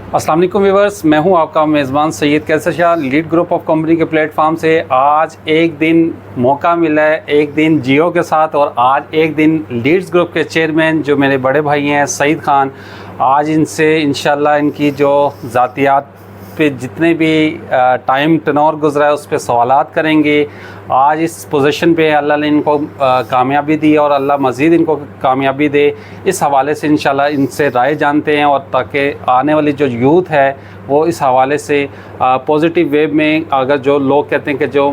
अस्सलाम वालेकुम व्यूअर्स, मैं हूं आपका मेज़बान Syed Kaiser Shah. Lead group of company के प्लेटफॉर्म से आज एक दिन मौका मिला है, एक दिन जियो के साथ और आज एक दिन लीड्स ग्रुप के चेयरमैन जो मेरे बड़े भाई हैं सईद खान, आज इनसे इंशाल्लाह इनकी जो ज़ातियात पे जितने भी टाइम टनौर गुजरा है उस पर सवालात करेंगे। आज इस पोजीशन पे अल्लाह ने इनको कामयाबी दी और अल्लाह मज़ीद इनको कामयाबी दे, इस हवाले से इंशाल्लाह इनसे राय जानते हैं और ताकि आने वाली जो यूथ है वो इस हवाले से पॉजिटिव वे में, अगर जो लोग कहते हैं कि जो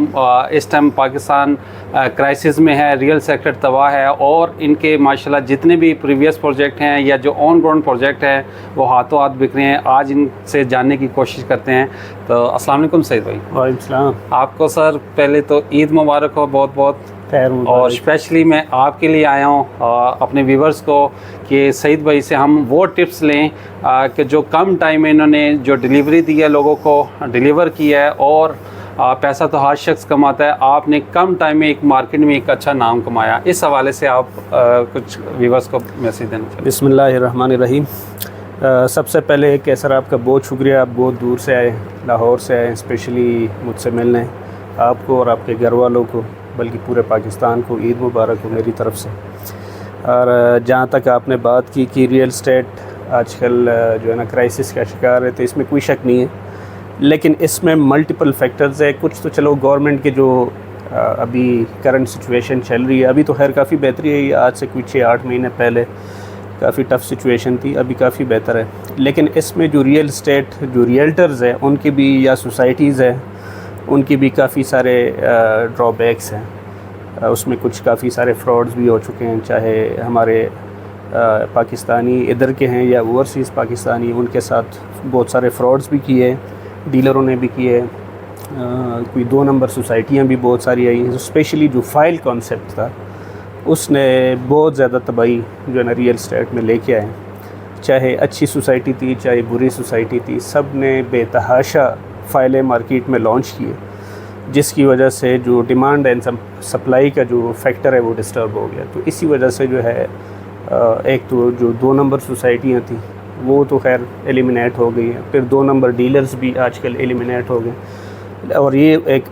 इस टाइम पाकिस्तान क्राइसिस में है, रियल सेक्टर तबाह है और इनके माशाल्लाह जितने भी प्रीवियस प्रोजेक्ट हैं या जो ऑन ग्राउंड प्रोजेक्ट हैं वो हाथों हाथ बिक रहे हैं, आज इनसे जानने की कोशिश करते हैं। तो अस्सलाम वालेकुम सईद भाई। वालेकुम सलाम। आपको सर पहले तो ईद मुबारक हो बहुत बहुत, और स्पेशली मैं आपके लिए आया हूँ अपने व्यूवर्स को कि सईद भाई से हम वो टिप्स लें कि जो कम टाइम में इन्होंने जो डिलीवरी दी है, लोगों को डिलीवर किया है और पैसा तो हर शख्स कमाता है, आपने कम टाइम में एक मार्केट में एक अच्छा नाम कमाया। इस हवाले से आप कुछ व्यूवर्स को मैसेज देना चाहिए। बिस्मिल्लाहिर्रहमानिर्रहीम। सबसे पहले कैसर आपका बहुत शुक्रिया, आप बहुत दूर से आए, लाहौर से आए स्पेशली मुझसे मिलने। आपको और आपके घर वालों को, बल्कि पूरे पाकिस्तान को ईद मुबारक हो मेरी तरफ से। और जहाँ तक आपने बात की कि रियल एस्टेट आजकल जो है ना क्राइसिस का शिकार है, तो इसमें कोई शक नहीं है, लेकिन इसमें मल्टीपल फैक्टर्स है। कुछ तो चलो गवर्नमेंट के जो अभी करंट सिचुएशन चल रही है, अभी तो खैर काफ़ी बेहतरी है, आज से कुछ 6-8 महीने पहले काफ़ी टफ़ सिचुएशन थी, अभी काफ़ी बेहतर है। लेकिन इसमें जो रियल एस्टेट जो रियल्टर्स हैं उनकी भी, या सोसाइटीज़ है उनकी भी काफ़ी सारे ड्रॉबैक्स हैं। उसमें कुछ काफ़ी सारे फ्रॉड्स भी हो चुके हैं, चाहे हमारे पाकिस्तानी इधर के हैं या ओवरसीज़ पाकिस्तानी, उनके साथ बहुत सारे फ्रॉड्स भी किए, डीलरों ने भी किए। कोई 2 नंबर सोसाइटियाँ भी बहुत सारी आई हैं। स्पेशली जो फ़ाइल कॉन्सेप्ट था उसने बहुत ज़्यादा तबाही जो है ना रियल एस्टेट में लेके आए। चाहे अच्छी सोसाइटी थी चाहे बुरी सोसाइटी थी, सब ने बेतहाशा फ़ाइलें मार्केट में लॉन्च किए, जिसकी वजह से जो डिमांड एंड सप्लाई का जो फैक्टर है वो डिस्टर्ब हो गया। तो इसी वजह से जो है एक तो जो 2 नंबर सोसाइटियाँ थी वो तो खैर एलिमिनेट हो गई हैं, फिर 2 नंबर डीलर्स भी आजकल एलिमिनेट हो गए। और ये एक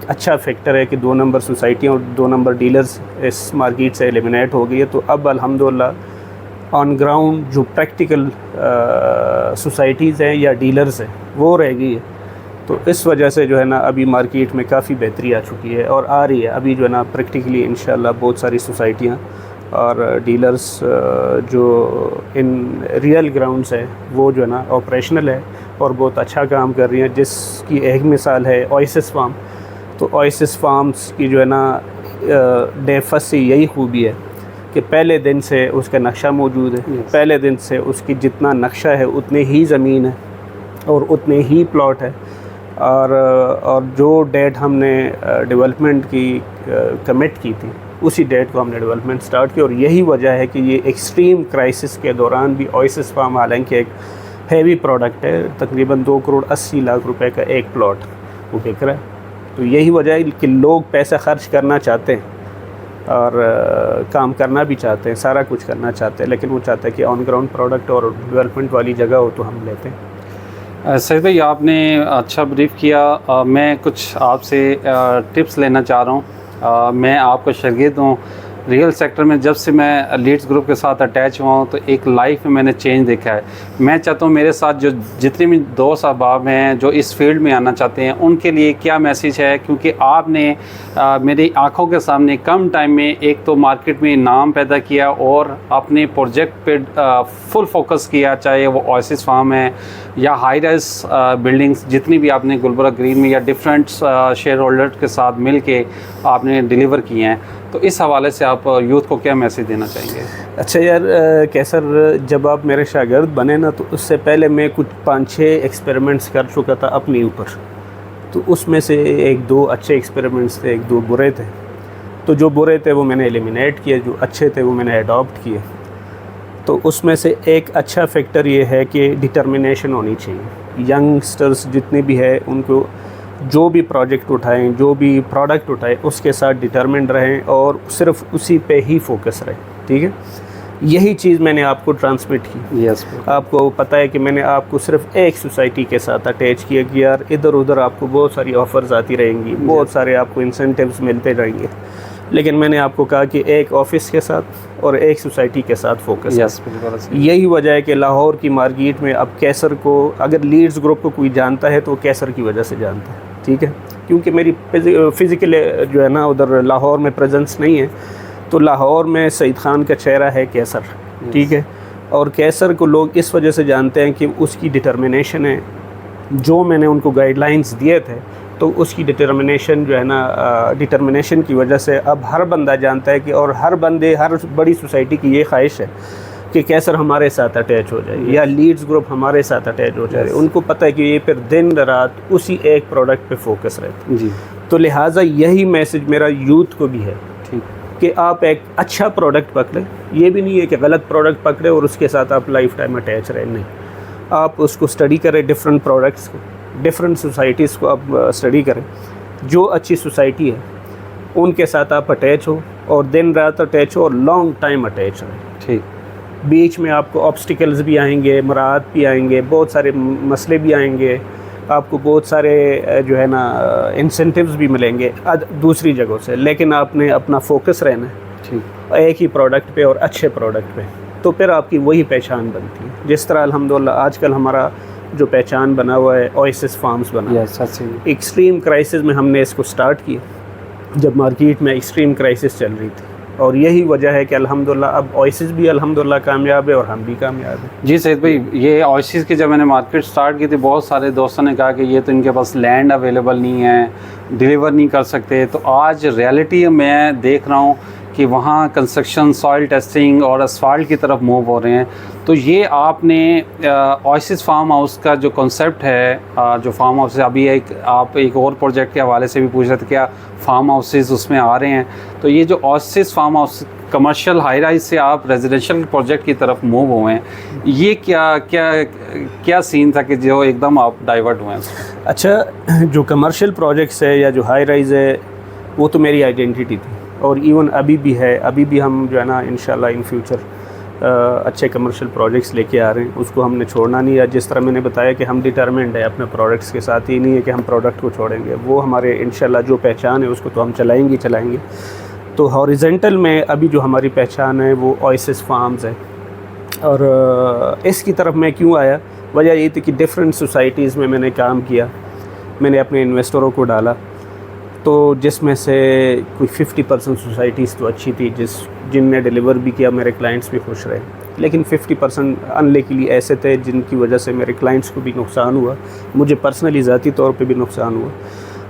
अच्छा फैक्टर है कि 2 नंबर सोसाइटियाँ और 2 नंबर डीलर्स इस मार्केट से एलिमिनेट हो गई है। तो अब अल्हम्दुलिल्लाह ऑन ग्राउंड जो प्रैक्टिकल सोसाइटीज़ हैं या डीलर्स हैं वो रह गई है। तो इस वजह से जो है ना अभी मार्केट में काफ़ी बेहतरी आ चुकी है और आ रही है अभी जो है ना प्रैक्टिकली इंशाल्लाह बहुत सारी सोसाइटियाँ और डीलर्स जो इन रियल ग्राउंड्स है वो जो है ना ऑपरेशनल है और बहुत अच्छा काम कर रही हैं, जिसकी एक मिसाल है ओएसिस फार्म। तो ओएसिस फार्म्स की जो है ना डेफस से यही खूबी है कि पहले दिन से उसका नक्शा मौजूद है, पहले दिन से उसकी जितना नक्शा है उतनी ही ज़मीन है और उतने ही प्लॉट है। और जो डेट हमने डेवलपमेंट की कमिट की थी उसी डेट को हमने डेवलपमेंट स्टार्ट की। और यही वजह है कि ये एक्सट्रीम क्राइसिस के दौरान भी ओएसिस फार्म, हालांकि एक हैवी प्रोडक्ट है, तकरीबन 2 करोड़ 80 लाख रुपए का एक प्लॉट वो बिक रहा है। तो यही वजह है कि लोग पैसा खर्च करना चाहते हैं और काम करना भी चाहते हैं, सारा कुछ करना चाहते हैं, लेकिन वो चाहते हैं कि ऑन ग्राउंड प्रोडक्ट और डेवलपमेंट वाली जगह हो तो हम लेते हैं। सईद भाई आपने अच्छा ब्रीफ किया। मैं कुछ आपसे टिप्स लेना चाह रहा हूँ। मैं आपका शागिर्द हूँ। रियल सेक्टर में जब से मैं लीड्स ग्रुप के साथ अटैच हुआ हूँ तो एक लाइफ में मैंने चेंज देखा है। मैं चाहता हूँ मेरे साथ जो जितने भी दोस्त अहबाब हैं जो इस फील्ड में आना चाहते हैं उनके लिए क्या मैसेज है, क्योंकि आपने मेरी आंखों के सामने कम टाइम में एक तो मार्केट में नाम पैदा किया और अपने प्रोजेक्ट पे फुल फोकस किया, चाहे वो ओएसिस फार्म है या हाई राइज बिल्डिंग्स जितनी भी आपने गुलबर्गा ग्रीन में या डिफरेंट शेयर होल्डर के साथ मिल के आपने डिलीवर किए हैं। तो इस हवाले से आप यूथ को क्या मैसेज देना चाहेंगे? अच्छा यार कैसर, जब आप मेरे शागिर्द बने ना तो उससे पहले मैं कुछ 5-6 एक्सपेरिमेंट्स कर चुका था अपने ऊपर। तो उसमें से 1-2 अच्छे एक्सपेरिमेंट्स थे, 1-2 बुरे थे। तो जो बुरे थे वो मैंने एलिमिनेट किए, जो अच्छे थे वो मैंने अडॉप्ट किए। तो उसमें से एक अच्छा फैक्टर ये है कि डिटर्मिनेशन होनी चाहिए। यंगस्टर्स जितने भी है उनको जो भी प्रोजेक्ट उठाएं, जो भी प्रोडक्ट उठाएं, उसके साथ डिटर्मिन्ड रहें और सिर्फ उसी पे ही फोकस रहें, ठीक है। यही चीज़ मैंने आपको ट्रांसमिट की। यस, आपको पता है कि मैंने आपको सिर्फ एक सोसाइटी के साथ अटैच किया कि यार इधर उधर आपको बहुत सारी ऑफ़र्स आती रहेंगी, बहुत सारे आपको इंसेंटिव्स मिलते रहेंगे, लेकिन मैंने आपको कहा कि एक ऑफिस के साथ और एक सोसाइटी के साथ फोकस। यस, यही वजह है कि लाहौर की मार्केट में अब कैसर को अगर लीड्स ग्रुप को कोई जानता है तो वो कैसर की वजह से जानता है, ठीक है, क्योंकि मेरी फ़िज़िकल जो है ना उधर लाहौर में प्रेजेंस नहीं है, तो लाहौर में सईद ख़ान का चेहरा है कैसर, ठीक है, और कैसर को लोग इस वजह से जानते हैं कि उसकी डिटर्मिनेशन है, जो मैंने उनको गाइडलाइंस दिए थे तो उसकी डिटर्मिनेशन जो है ना डिटर्मिनेशन की वजह से अब हर बंदा जानता है कि, और हर बड़ी सोसाइटी की ये ख्वाहिश है कि कैसर हमारे साथ अटैच हो जाए या लीड्स ग्रुप हमारे साथ अटैच हो जाए। उनको पता है कि ये फिर दिन रात उसी एक प्रोडक्ट पे फोकस रहता है जी। तो लिहाजा यही मैसेज मेरा यूथ को भी है, ठीक, कि आप एक अच्छा प्रोडक्ट पकड़ें। ये भी नहीं है कि गलत प्रोडक्ट पकड़े और उसके साथ आप लाइफ टाइम अटैच रहें, नहीं, आप उसको स्टडी करें, डिफरेंट प्रोडक्ट्स को, डिफरेंट सोसाइटीज़ को आप स्टडी करें। जो अच्छी सोसाइटी है उनके साथ आप अटैच हो और दिन रात अटैच हो और लॉन्ग टाइम अटैच रहें, ठीक। बीच में आपको ऑब्स्टिकल्स भी आएंगे, मराहत भी आएंगे, बहुत सारे मसले भी आएंगे, आपको बहुत सारे जो है ना इंसेंटिव्स भी मिलेंगे दूसरी जगहों से, लेकिन आपने अपना फोकस रहना है, ठीक, एक ही प्रोडक्ट पे और अच्छे प्रोडक्ट पे, तो फिर आपकी वही पहचान बनती है। जिस तरह अल्हम्दुलिल्लाह आजकल हमारा जो पहचान बना हुआ है ओएसिस फार्म्स बना, एक्सट्रीम क्राइसिस में हमने इसको स्टार्ट किया जब मार्केट में एक्सट्रीम क्राइसिस चल रही थी, और यही वजह है कि अल्हम्दुलिल्लाह अब ओएसिस भी अल्हम्दुलिल्लाह कामयाब है और हम भी कामयाब हैं। जी सईद भाई, ये ओएसिस की जब मैंने मार्केट स्टार्ट की थी, बहुत सारे दोस्तों ने कहा कि ये तो इनके पास लैंड अवेलेबल नहीं है, डिलीवर नहीं कर सकते, तो आज रियलिटी मैं देख रहा हूँ कि वहाँ कंस्ट्रक्शन, सॉइल टेस्टिंग और असफाल्ट की तरफ मूव हो रहे हैं। तो ये आपने ओएसिस फार्म हाउस का जो कॉन्सेप्ट है, जो फार्म हाउस है, अभी आप एक और प्रोजेक्ट के हवाले से भी पूछ रहे थे क्या फार्म हाउसेस उसमें आ रहे हैं, तो ये जो Oasis farm house commercial high rise से आप रेजिडेंशियल प्रोजेक्ट की तरफ मूव हुए हैं, ये क्या सीन था कि जो एकदम आप डाइवर्ट हुए हैं? अच्छा, जो कमर्शियल प्रोजेक्ट्स है या जो हाई राइज है वो तो मेरी आइडेंटिटी थी, और इवन अभी भी है। अभी भी हम जो है ना इंशाल्लाह इन फ्यूचर अच्छे कमर्शियल प्रोजेक्ट्स लेके आ रहे हैं, उसको हमने छोड़ना नहीं है। जिस तरह मैंने बताया कि हम डिटरमिन्ड है अपने प्रोडक्ट्स के साथ, ही नहीं है कि हम प्रोडक्ट को छोड़ेंगे, वो हमारे इंशाल्लाह जो पहचान है उसको तो हम चलाएंगे। तो हॉरिजेंटल में अभी जो हमारी पहचान है वो ओएसिस फार्म्स है, और इसकी तरफ मैं क्यों आया, वजह ये थी कि डिफरेंट सोसाइटीज़ में मैंने काम किया, मैंने अपने इन्वेस्टरों को डाला, तो जिसमें से कोई 50% सोसाइटीज़ तो अच्छी थी जिनने डिलीवर भी किया, मेरे क्लाइंट्स भी खुश रहे, लेकिन 50% अनलकीली ऐसे थे जिनकी वजह से मेरे क्लाइंट्स को भी नुकसान हुआ, मुझे पर्सनली ज़ाती तौर पे भी नुकसान हुआ।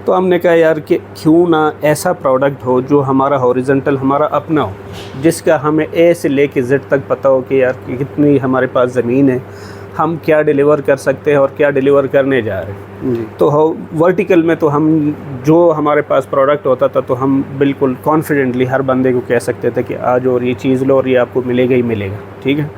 तो हमने कहा यार कि क्यों ना ऐसा प्रोडक्ट हो जो हमारा हॉरिजॉन्टल, हमारा अपना हो, जिसका हमें ए से लेके जेड तक पता हो कि यार कितनी हमारे पास ज़मीन है, हम क्या डिलीवर कर सकते हैं और क्या डिलीवर करने जा रहे हैं जी। तो वर्टिकल में तो हम जो हमारे पास प्रोडक्ट होता था तो हम बिल्कुल कॉन्फिडेंटली हर बंदे को कह सकते थे कि आज और ये चीज़ लो और ये आपको मिलेगा ही मिलेगा, ठीक है।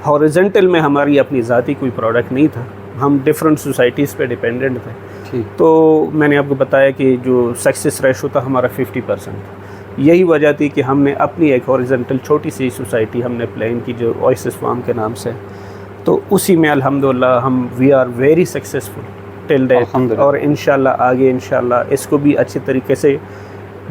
हॉरिजॉन्टल में हमारी अपनी ज़ाती कोई प्रोडक्ट नहीं था, हम डिफरेंट सोसाइटीज़ पे डिपेंडेंट थे, ठीक। तो मैंने आपको बताया कि जो सक्सेस रेशो था हमारा 50%। यही वजह थी कि हमने अपनी एक हॉरिजॉन्टल छोटी सी सोसाइटी हमने प्लान की जो ओएसिस फार्म के नाम से, तो उसी में अल्हम्दुलिल्लाह हम we are very successful till date, और इंशाल्लाह आगे इंशाल्लाह इसको भी अच्छे तरीके से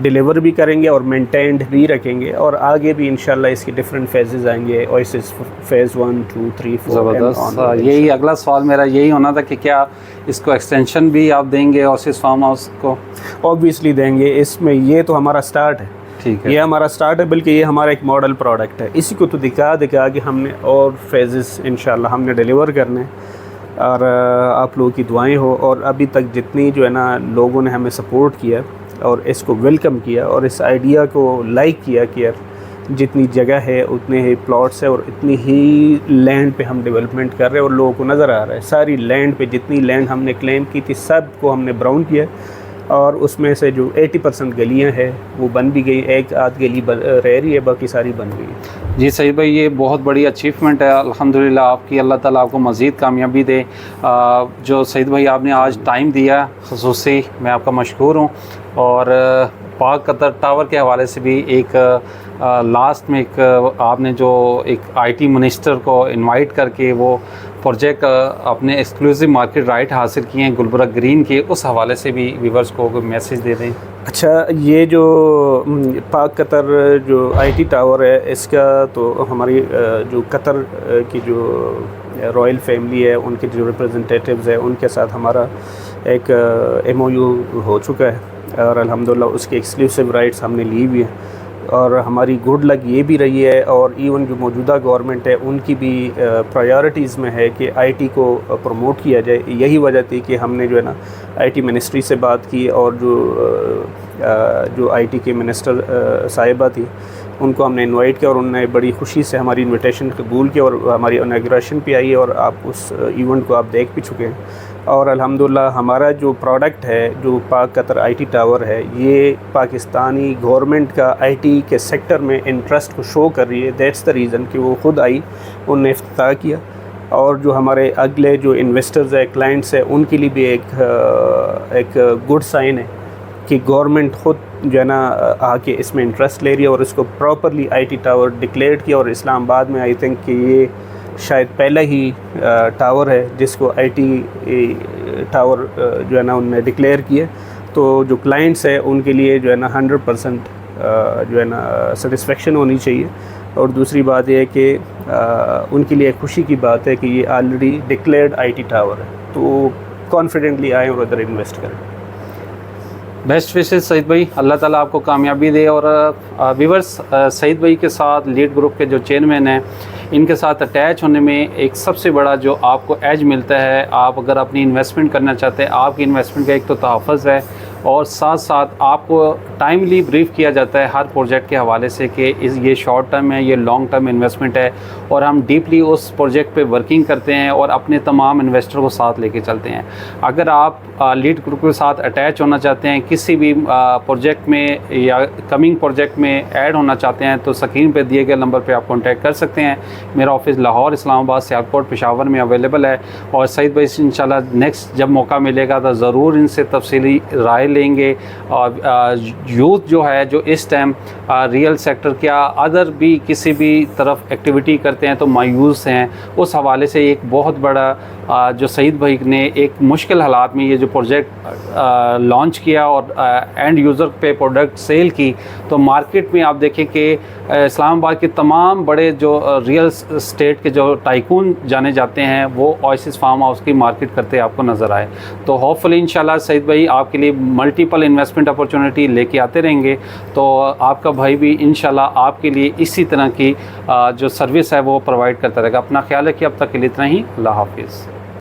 डिलीवर भी करेंगे और मेंटेन्ड भी रखेंगे, और आगे भी इंशाल्लाह इसके डिफरेंट फेजेस आएंगे, ओएसिस फेज़ 1, 2, 3, 4। ज़बरदस्त। यही अगला सवाल मेरा यही होना था कि क्या इसको एक्सटेंशन भी आप देंगे ओएसिस फार्म हाउस को? ऑब्वियसली देंगे, इसमें ये तो हमारा स्टार्ट है, ठीक है, ये हमारा स्टार्ट है, बल्कि ये हमारा एक मॉडल प्रोडक्ट है। इसी को तो दिखा कि हमने और फेजेस इंशाल्लाह हमने डिलीवर करने, और आप लोगों की दुआएं हो, और अभी तक जितनी जो है ना लोगों ने हमें सपोर्ट किया और इसको वेलकम किया और इस आइडिया को लाइक किया कि यार जितनी जगह है उतने ही प्लॉट्स है और इतनी ही लैंड पे हम डेवलपमेंट कर रहे हैं, और लोगों को नज़र आ रहा है सारी लैंड पे जितनी लैंड हमने क्लेम की थी सब को हमने ब्राउन किया, और उसमें से जो 80% गलियां हैं वो बन भी गई, एक आध गली रह रही है, बाकी सारी बन गई है। जी सईद भाई, ये बहुत बड़ी अचीवमेंट है अल्हम्दुलिल्लाह आपकी, अल्लाह ताला आपको मज़ीद कामयाबी दे। जो सईद भाई आपने आज टाइम दिया ख़ुसूसी, मैं आपका मशकूर हूँ, और पाक कतर टावर के हवाले से भी एक लास्ट में एक आपने जो एक आईटी मिनिस्टर को इनवाइट करके वो प्रोजेक्ट अपने एक्सक्लूसिव मार्केट राइट हासिल किए हैं गुलबर्ग ग्रीन के, उस हवाले से भी व्यूवर्स को मैसेज दे दें। अच्छा, ये जो पाक कतर जो आईटी टावर है, इसका तो हमारी जो कतर की जो रॉयल फैमिली है, उनके जो रिप्रेजेंटेटिव्स हैं, उनके साथ हमारा एक MOU हो चुका है और अल्हम्दुलिल्लाह उसके एक्सक्लूसिव राइट्स हमने ली हुई है। और हमारी गुड लक ये भी रही है, और इवन जो मौजूदा गवर्नमेंट है उनकी भी प्रायोरिटीज़ में है कि आईटी को प्रमोट किया जाए। यही वजह थी कि हमने जो है ना आईटी मिनिस्ट्री से बात की, और जो आईटी के मिनिस्टर साहिबा थी उनको हमने इनवाइट किया, और उन्होंने बड़ी खुशी से हमारी इनविटेशन कबूल किया, और हमारी इनॉग्रेशन पे आई है, और आप उस इवेंट को आप देख भी चुके हैं। और अल्हम्दुलिल्लाह हमारा जो प्रोडक्ट है, जो पाक कतर आईटी टावर है, ये पाकिस्तानी गवर्नमेंट का आईटी के सेक्टर में इंटरेस्ट को शो कर रही है। दैट्स द रीज़न कि वो खुद आई, उन्होंने इफ्तिताह किया, और जो हमारे अगले जो इन्वेस्टर्स है, क्लाइंट्स है, उनके लिए भी एक गुड साइन है कि गवर्नमेंट ख़ुद जो है ना आके इसमें इंटरेस्ट ले रही है, और इसको प्रॉपरली आईटी टावर डिक्लेयर किया। और इस्लामाबाद में आई थिंक कि ये शायद पहला ही टावर है जिसको आईटी टावर जो है ना उन्होंने डिक्लेयर किया। तो जो क्लाइंट्स है उनके लिए जो है ना 100% जो है ना सेटिस्फेक्शन होनी चाहिए। और दूसरी बात यह है कि उनके लिए खुशी की बात है कि ये ऑलरेडी डिक्लेयर्ड आईटी टावर है, तो कॉन्फिडेंटली आएँ और उधर इन्वेस्ट करें। बेस्ट विशेस सईद भाई, अल्लाह ताला आपको कामयाबी दे। और व्यूवर्स, सईद भाई के साथ लीड ग्रुप के जो चेयरमैन हैं, इनके साथ अटैच होने में एक सबसे बड़ा जो आपको एज मिलता है, आप अगर अपनी इन्वेस्टमेंट करना चाहते हैं, आपकी इन्वेस्टमेंट का एक तो तहफ़्फ़ुज़ है, और साथ साथ आपको टाइमली ब्रीफ किया जाता है हर प्रोजेक्ट के हवाले से कि ये शॉर्ट टर्म है, ये लॉन्ग टर्म इन्वेस्टमेंट है, और हम डीपली उस प्रोजेक्ट पे वर्किंग करते हैं और अपने तमाम इन्वेस्टर को साथ लेके चलते हैं। अगर आप लीड ग्रुप के साथ अटैच होना चाहते हैं, किसी भी प्रोजेक्ट में या कमिंग प्रोजेक्ट में ऐड होना चाहते हैं, तो स्क्रीन पे दिए गए नंबर पे आप कॉन्टैक्ट कर सकते हैं। मेरा ऑफिस लाहौर, इस्लामाबाद, सियालकोट, पेशावर में अवेलेबल है। और सईद भाई से इंशाल्लाह नेक्स्ट जब मौका मिलेगा तो ज़रूर इनसे तफसीली राय लेंगे। और यूथ जो है, जो इस टाइम रियल सेक्टर क्या अदर भी किसी भी तरफ एक्टिविटी करते हैं तो मायूस हैं, उस हवाले से एक बहुत बड़ा जो सईद भाई ने एक मुश्किल हालात में ये जो प्रोजेक्ट लॉन्च किया और एंड यूज़र पे प्रोडक्ट सेल की, तो मार्केट में आप देखें कि इस्लामाबाद के तमाम बड़े जो रियल स्टेट के जो टाइकून जाने जाते हैं, वो ओएसिस फार्म हाउस की मार्केट करते आपको नज़र आए। तो होपफुली इंशाल्लाह सईद भाई आपके लिए मल्टीपल इन्वेस्टमेंट अपॉर्चुनिटी लेके आते रहेंगे। तो आपका भाई भी इंशाल्लाह आपके लिए इसी तरह की जो सर्विस है वो प्रोवाइड करता रहेगा। अपना ख्याल रखिए। अब तक के लिए इतना ही। अल्लाह हाफिज़।